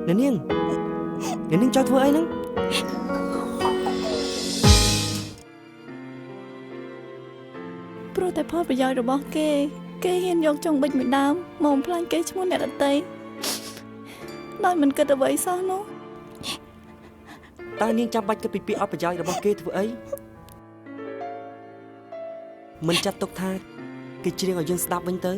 នាងចង់ធ្វើអីហ្នឹងព្រោះតែផលប្រយោជន៍របស់គេហ៊ានយកចុងបិចមួយដើមមកបំផ្លាញគេឈ្មោះអ្នកដទៃដោយមិនគិតអ្វីសោះនោះតើនាងចាំបាច់គិតពីពាក្យអត់ប្រយោជន៍របស់គេធ្វើអីមិនចាត់ទុកថាគេច្រៀងឲ្យយើងស្ដាប់វិញទៅ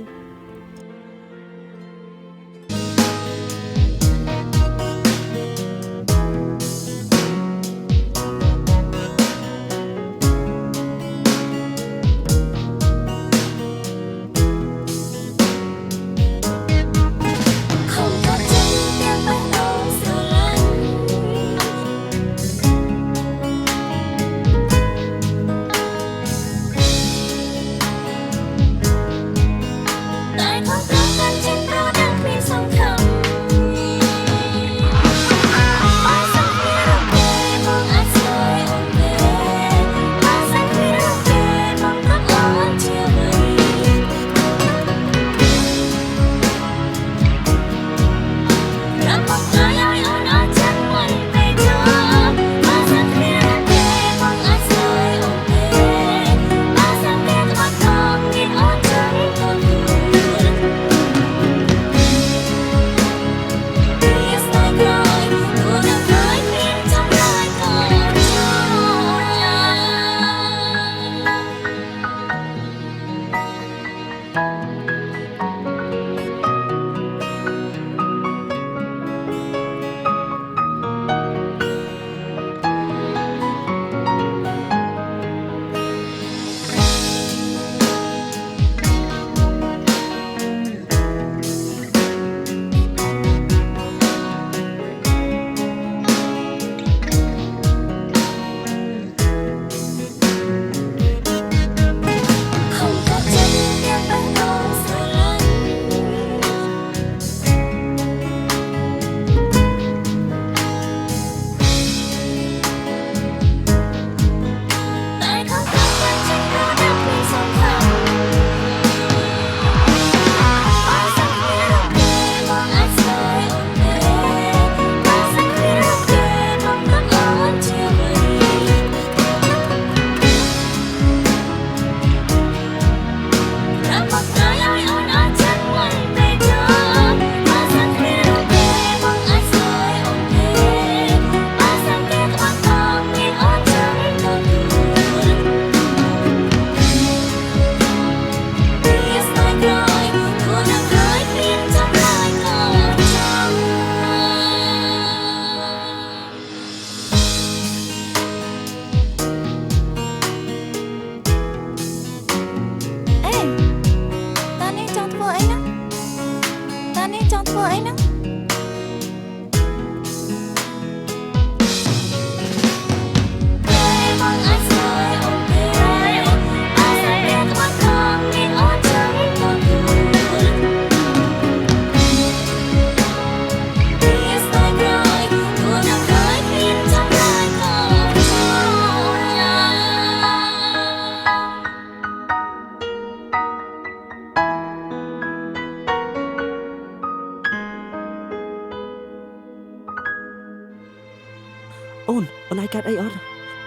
អូនឯងកាត់អីអត់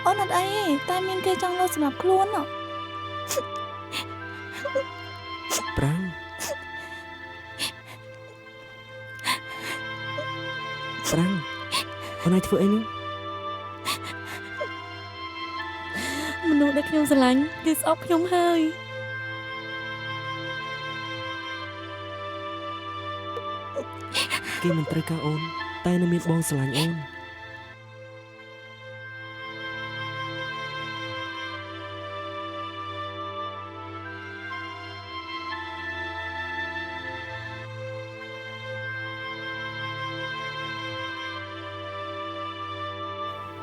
អូនអត់អីទេតែមានគេចង់លោសម្រាប់ខ្លួនប្រាំងអូនឯងធ្វើអីនោះមនុស្សដែលខ្ញុំស្រឡាញ់គេស្អប់ខ្ញុំហើយគេមិនត្រូវការអូនតែនៅមានបងស្រឡាញ់អូន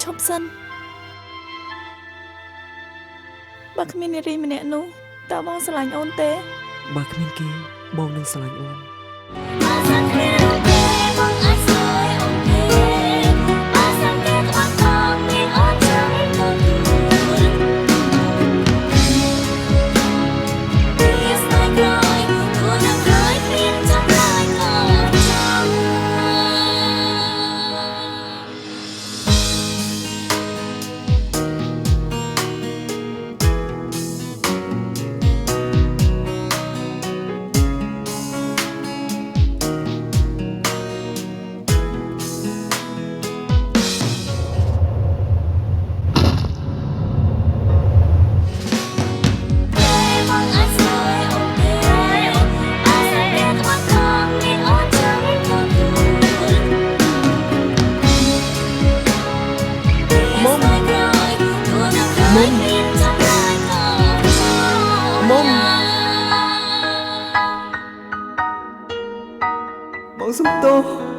ឈប់សិនបើគ្មាននារីម្នាក់នោះតើបងស្រឡាញ់អូនទេបើគ្មានគេបងនឹងស្រឡាញ់អូន បងសុំទោស